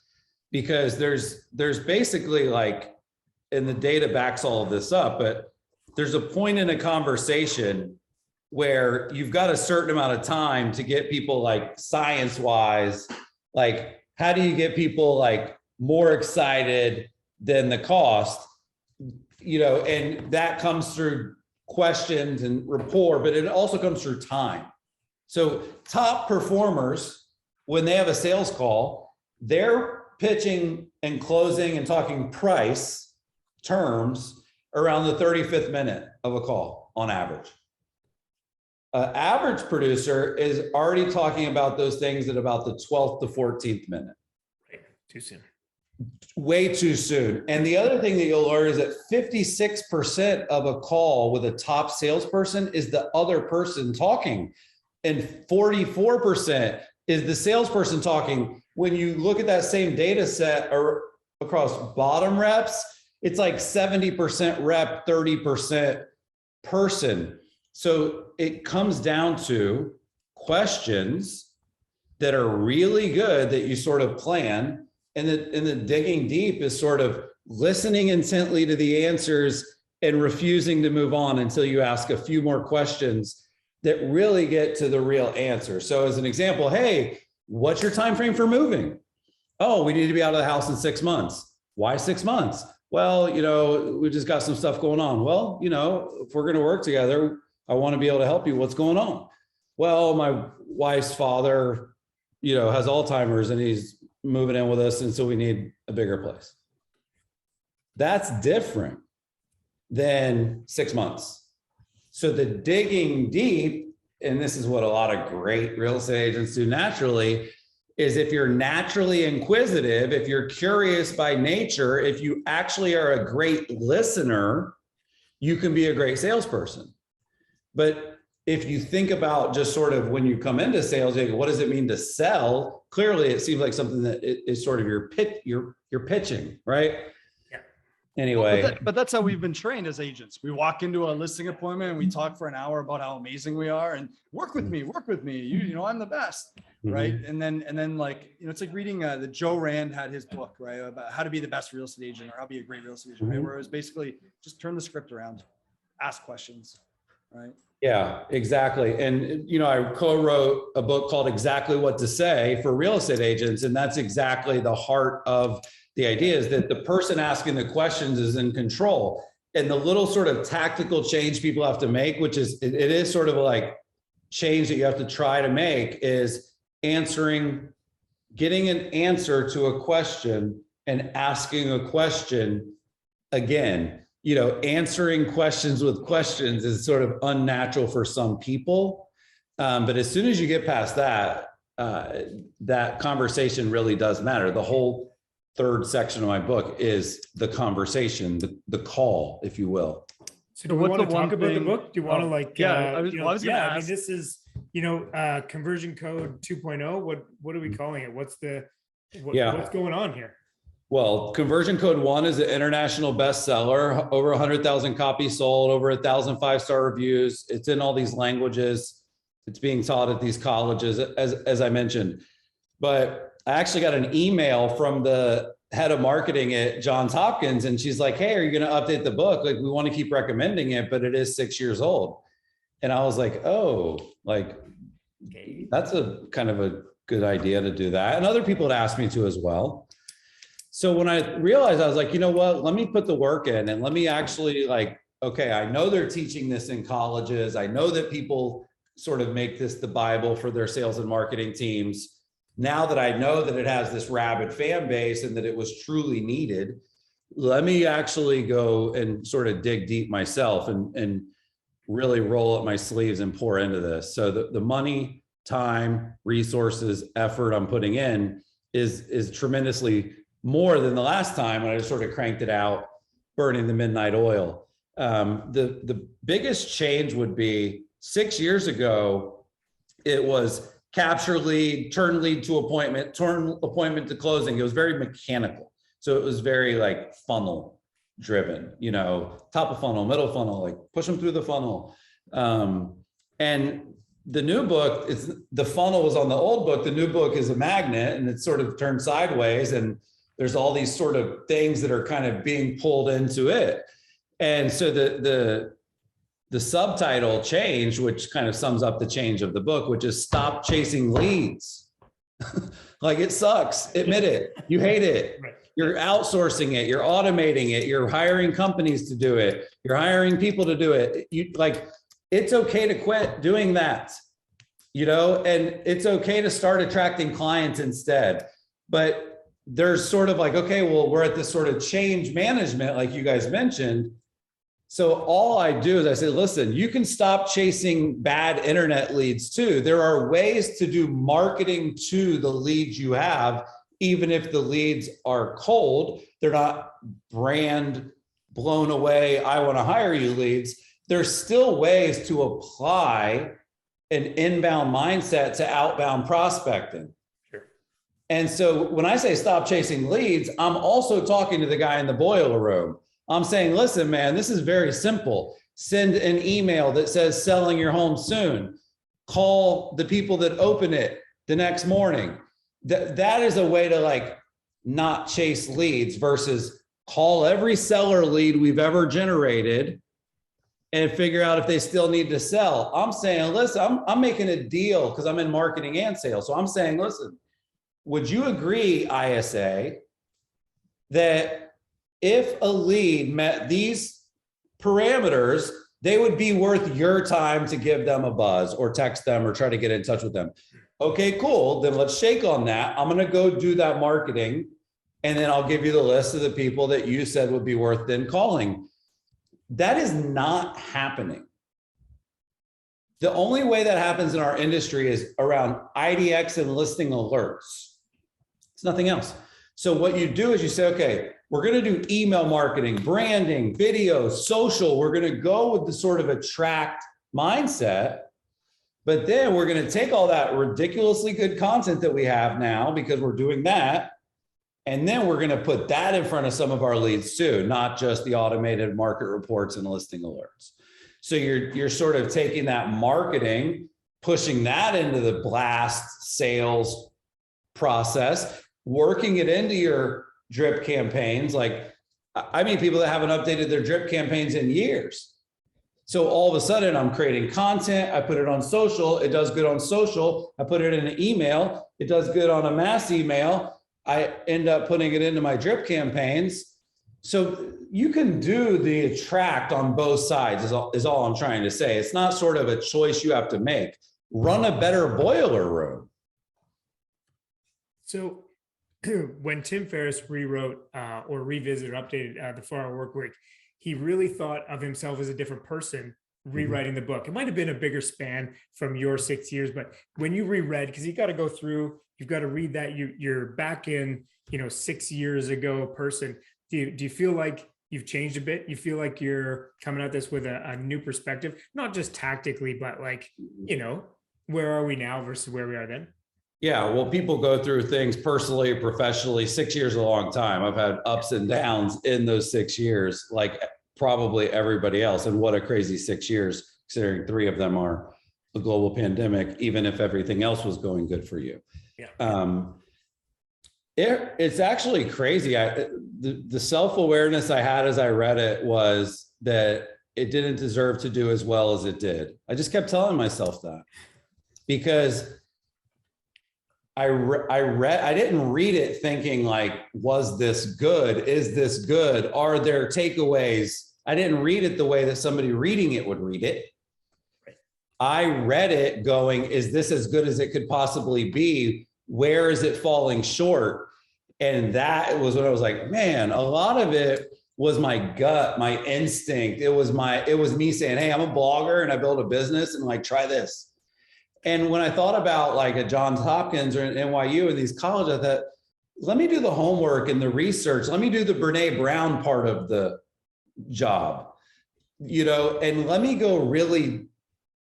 B: because there's basically like, and the data backs all of this up, but there's a point in a conversation where you've got a certain amount of time to get people, like science-wise, like how do you get people like more excited than the cost, and that comes through questions and rapport, but it also comes through time. So top performers, when they have a sales call, they're pitching and closing and talking price terms around the 35th minute of a call on average. An average producer is already talking about those things at about the 12th to 14th minute.
C: Right. Too soon.
B: Way too soon. And the other thing that you'll learn is that 56% of a call with a top salesperson is the other person talking, and 44% is the salesperson talking. When you look at that same data set or across bottom reps, it's like 70% rep, 30% person. So it comes down to questions that are really good that you sort of plan. And the digging deep is sort of listening intently to the answers and refusing to move on until you ask a few more questions that really get to the real answer. So as an example, hey, what's your time frame for moving? Oh, we need to be out of the house in 6 months. Why 6 months? Well, we just got some stuff going on. Well, if we're going to work together, I want to be able to help you. What's going on? Well, my wife's father, has Alzheimer's and he's moving in with us. And so we need a bigger place. That's different than 6 months. So the digging deep, and this is what a lot of great real estate agents do naturally, is if you're naturally inquisitive, if you're curious by nature, if you actually are a great listener, you can be a great salesperson. But if you think about just sort of when you come into sales, what does it mean to sell? Clearly, it seems like something that is sort of your pitching, right?
C: Yeah.
B: Anyway.
A: But that's how we've been trained as agents. We walk into a listing appointment and we talk for an hour about how amazing we are and work with me. I'm the best. Right. And then like, it's like reading the Joe Rand had his book, right, about how to be the best real estate agent or how to be a great real estate agent, right? Where it was basically just turn the script around, ask questions, right?
B: Yeah, exactly. And, I co-wrote a book called Exactly What to Say for real estate agents. And that's exactly the heart of the idea, is that the person asking the questions is in control. And the little sort of tactical change people have to make, which is, it is sort of like change that you have to try to make, is getting an answer to a question and asking a question again. Answering questions with questions is sort of unnatural for some people. But as soon as you get past that, that conversation really does matter. The whole third section of my book is the conversation, the call, if you will.
C: So do we want to talk about the book? Do you want to
A: I was gonna ask.
C: I mean, this is, conversion code 2.0. What are we calling it? What's going on here?
B: Well, Conversion Code 1 is an international bestseller, over 100,000 copies sold, over 1,000 5-star reviews. It's in all these languages. It's being taught at these colleges, as I mentioned. But I actually got an email from the head of marketing at Johns Hopkins, and she's like, hey, are you going to update the book? Like, we want to keep recommending it, but it is 6 years old. And I was like, oh, like, that's a kind of a good idea to do that. And other people had asked me to as well. So when I realized, I was like, you know what, let me put the work in and let me actually okay, I know they're teaching this in colleges. I know that people sort of make this the Bible for their sales and marketing teams. Now that I know that it has this rabid fan base and that it was truly needed, let me actually go and sort of dig deep myself and really roll up my sleeves and pour into this. So the money, time, resources, effort I'm putting in is tremendously more than the last time when I just sort of cranked it out, burning the midnight oil. The biggest change would be 6 years ago, it was capture lead, turn lead to appointment, turn appointment to closing. It was very mechanical. So it was very like funnel driven, you know, top of funnel, middle funnel, like push them through the funnel. And the new book, the funnel was on the old book. The new book is a magnet and it's sort of turned sideways. And there's all these sort of things that are kind of being pulled into it. And so the subtitle changed, which kind of sums up the change of the book, which is stop chasing leads. Like it sucks, admit it, you hate it.
C: Right.
B: You're outsourcing it, you're automating it, you're hiring companies to do it, you're hiring people to do it. You like, it's okay to quit doing that, you know, and it's okay to start attracting clients instead. But there's sort of like, okay, well, we're at this sort of change management, like you guys mentioned. So all I do is I say, listen, you can stop chasing bad internet leads too. There are ways to do marketing to the leads you have, even if the leads are cold, they're not brand blown away, I want to hire you leads. There's still ways to apply an inbound mindset to outbound prospecting.
C: Sure.
B: And so when I say stop chasing leads, I'm also talking to the guy in the boiler room. I'm saying, listen, man, this is very simple. Send an email that says selling your home soon. Call the people that open it the next morning. That is a way to like not chase leads versus call every seller lead we've ever generated and figure out if they still need to sell. I'm saying, listen, I'm making a deal because I'm in marketing and sales. So I'm saying, listen, would you agree, ISA, that if a lead met these parameters, they would be worth your time to give them a buzz or text them or try to get in touch with them? Okay, cool. Then let's shake on that. I'm going to go do that marketing. And then I'll give you the list of the people that you said would be worth then calling. That is not happening. The only way that happens in our industry is around IDX and listing alerts. It's nothing else. So what you do is you say, okay, we're going to do email marketing, branding, video, social. We're going to go with the sort of attract mindset, but then we're going to take all that ridiculously good content that we have now because we're doing that. And then we're going to put that in front of some of our leads too, not just the automated market reports and listing alerts. So you're sort of taking that marketing, pushing that into the blast sales process, working it into your drip campaigns. Like, I mean, people that haven't updated their drip campaigns in years. So all of a sudden I'm creating content. I put it on social. It does good on social. I put it in an email. It does good on a mass email. I end up putting it into my drip campaigns. So you can do the attract on both sides is all I'm trying to say. It's not sort of a choice you have to make. Run a better boiler room.
C: So when Tim Ferriss rewrote or revisited or updated the 4-Hour Workweek, he really thought of himself as a different person rewriting the book. It might have been a bigger span from your 6 years, but when you reread, because you got to go through, you've got to read that you're back in, 6 years ago person. Do you feel like you've changed a bit? You feel like you're coming at this with a new perspective, not just tactically, but like, where are we now versus where we are then?
B: Yeah, well, people go through things personally, professionally. 6 years is a long time. I've had ups and downs in those 6 years, like probably everybody else. And what a crazy 6 years, considering 3 of them are a global pandemic, even if everything else was going good for you.
C: Yeah.
B: It's actually crazy. The self-awareness I had as I read it was that it didn't deserve to do as well as it did. I just kept telling myself that because I didn't read it thinking like, was this good? Is this good? Are there takeaways? I didn't read it the way that somebody reading it would read it. I read it going, is this as good as it could possibly be? Where is it falling short? And that was when I was like, man, a lot of it was my gut, my instinct. It was me saying, hey, I'm a blogger and I built a business and like, try this. And when I thought about like at Johns Hopkins or at NYU and these colleges, I thought, let me do the homework and the research. Let me do the Brene Brown part of the job, and let me go really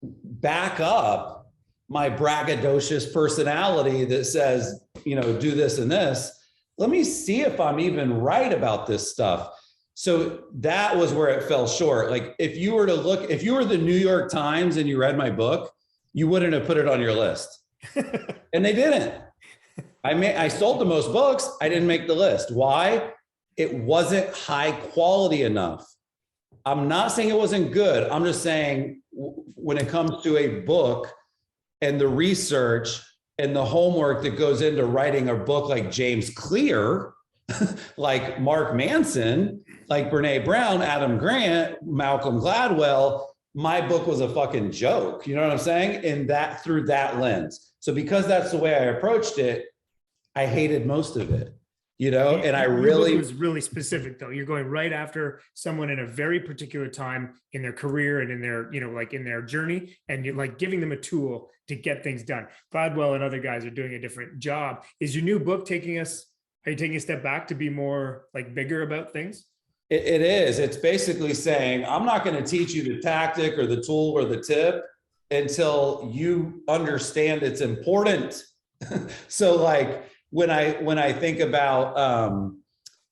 B: back up my braggadocious personality that says, do this and this. Let me see if I'm even right about this stuff. So that was where it fell short. Like if you were the New York Times and you read my book, you wouldn't have put it on your list. And they didn't. I sold the most books. I didn't make the list. Why? It wasn't high quality enough. I'm not saying it wasn't good. I'm just saying when it comes to a book and the research and the homework that goes into writing a book like James Clear, like Mark Manson, like Brene Brown, Adam Grant, Malcolm Gladwell, my book was a fucking joke. You know what I'm saying? And that through that lens. So because that's the way I approached it, I hated most of it, and I really
C: was really specific though. You're going right after someone in a very particular time in their career and in their, like in their journey, and you're like giving them a tool to get things done. Gladwell and other guys are doing a different job. Is your new book are you taking a step back to be more like bigger about things?
B: It is. It's basically saying, I'm not going to teach you the tactic or the tool or the tip until you understand it's important. So like when I think about,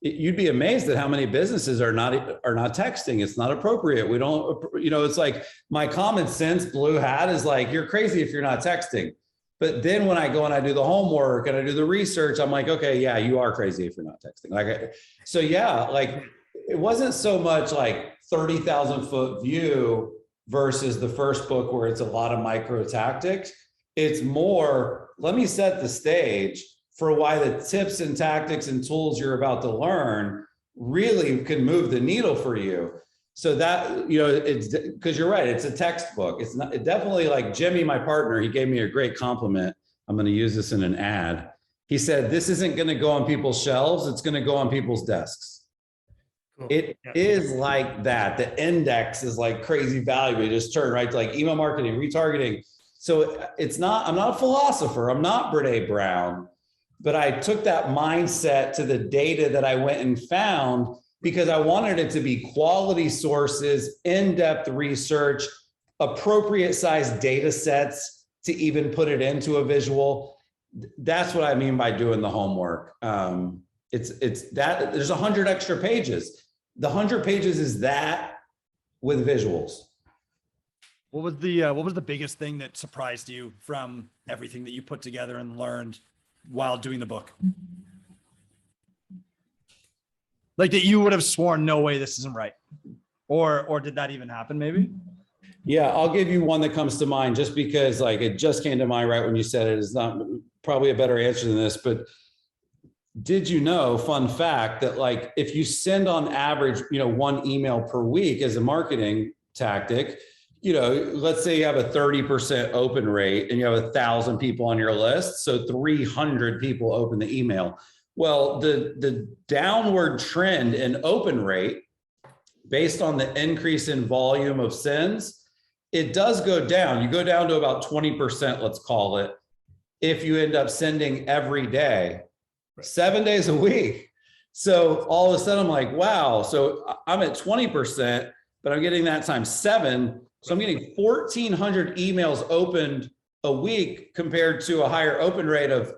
B: you'd be amazed at how many businesses are not texting. It's not appropriate. We don't, it's like my common sense blue hat is like, you're crazy if you're not texting. But then when I go and I do the homework and I do the research, I'm like, okay, yeah, you are crazy if you're not texting. Like, it wasn't so much like 30,000 foot view versus the first book where it's a lot of micro tactics. It's more, let me set the stage for why the tips and tactics and tools you're about to learn really can move the needle for you. So that, it's because you're right. It's a textbook. It's not, it definitely, like Jimmy, my partner, he gave me a great compliment. I'm going to use this in an ad. He said, this isn't going to go on people's shelves. It's going to go on people's desks. Cool. It is like that. The index is like crazy value. You just turn right to like email marketing, retargeting. So I'm not a philosopher. I'm not Brene Brown, but I took that mindset to the data that I went and found because I wanted it to be quality sources, in-depth research, appropriate sized data sets to even put it into a visual. That's what I mean by doing the homework. It's that there's 100 extra pages. The 100 pages is that with visuals.
A: What was the biggest thing that surprised you from everything that you put together and learned while doing the book? Like that you would have sworn, no way, this isn't right. Or did that even happen maybe?
B: Yeah, I'll give you one that comes to mind just because like it just came to mind right when you said it. It's not probably a better answer than this, but did you know, fun fact, that like if you send on average, one email per week as a marketing tactic, let's say you have a 30% open rate and you have 1,000 people on your list. So 300 people open the email. Well, the downward trend in open rate based on the increase in volume of sends, it does go down. You go down to about 20%, let's call it, if you end up sending every day, 7 days a week. So all of a sudden I'm like, wow, so I'm at 20%, but I'm getting that times 7. So I'm getting 1,400 emails opened a week compared to a higher open rate of,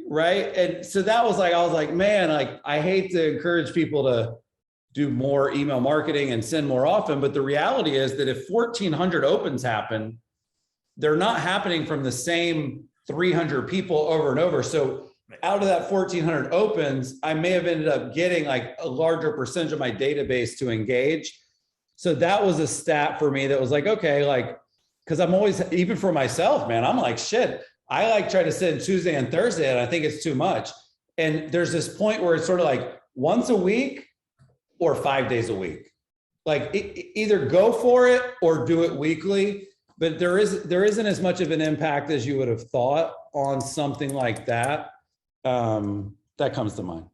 B: right? And so that was like, I was like, man, like I hate to encourage people to do more email marketing and send more often, but the reality is that if 1,400 opens happen, they're not happening from the same 300 people over and over. So out of that 1,400 opens, I may have ended up getting like a larger percentage of my database to engage. So that was a stat for me that was like, okay, like, because I'm always, even for myself, man, I'm like, shit, I like try to send Tuesday and Thursday and I think it's too much. And there's this point where it's sort of like once a week or 5 days a week. Like either go for it or do it weekly, but there isn't as much of an impact as you would have thought on something like that. That comes to mind.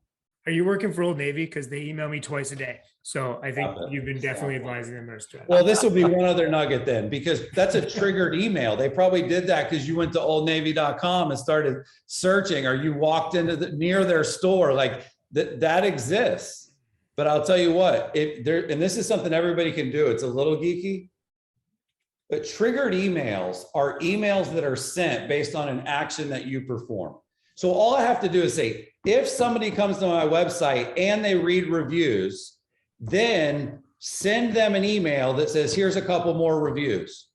C: Are you working for Old Navy? Because they email me twice a day. So I think you've been definitely advising them their strategy.
B: Well, this will be one other nugget then, because that's a triggered email. They probably did that because you went to oldnavy.com and started searching, or you walked into near their store. Like that exists. But I'll tell you what, and this is something everybody can do. It's a little geeky, but triggered emails are emails that are sent based on an action that you perform. So all I have to do is say, if somebody comes to my website and they read reviews, then send them an email that says, here's a couple more reviews.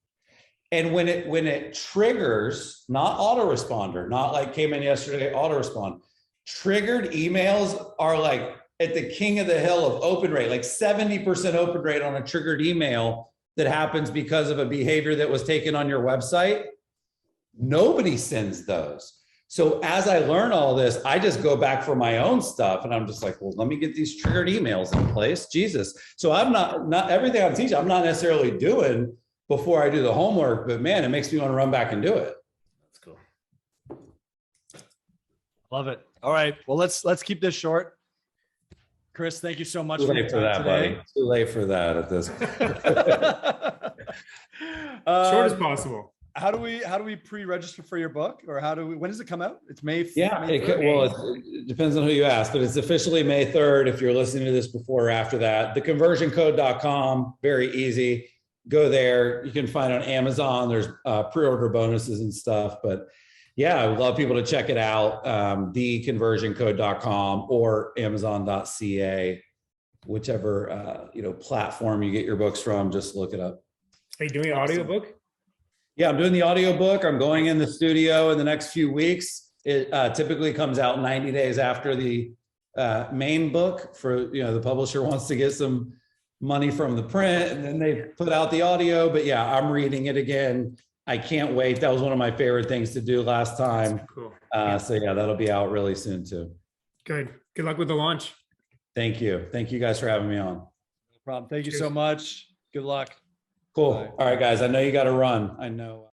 B: And when it triggers, not autoresponder, not like came in yesterday, autorespond, triggered emails are like at the king of the hill of open rate, like 70% open rate on a triggered email that happens because of a behavior that was taken on your website. Nobody sends those. So as I learn all this, I just go back for my own stuff and I'm just like, well, let me get these triggered emails in place. Jesus. So I'm not everything I'm teaching, I'm not necessarily doing before I do the homework, but man, it makes me want to run back and do it.
A: That's cool. Love it. All right. Well, let's keep this short. Chris, thank you so much for your time today.
B: Buddy. Too late for that at this point.
C: Short as possible.
A: How do we pre-register for your book, or when does it come out? It's May.
B: Yeah,
A: May
B: it depends on who you ask, but it's officially May 3rd. If you're listening to this before or after that, theconversioncode.com, very easy. Go there. You can find it on Amazon. There's pre-order bonuses and stuff, but yeah, I would love people to check it out. Theconversioncode.com or Amazon.ca, whichever platform you get your books from. Just look it up.
C: Are you doing an audiobook?
B: Yeah, I'm doing the audiobook. I'm going in the studio in the next few weeks. It typically comes out 90 days after the main book for, the publisher wants to get some money from the print, and then they put out the audio. But yeah, I'm reading it again. I can't wait. That was one of my favorite things to do last time.
C: Cool.
B: So yeah, that'll be out really soon too.
C: Good. Good luck with the launch.
B: Thank you. Thank you guys for having me on.
A: No problem. Thank you so much. Good luck.
B: Cool.
A: Bye.
B: All right, guys. I know you got to run. I know.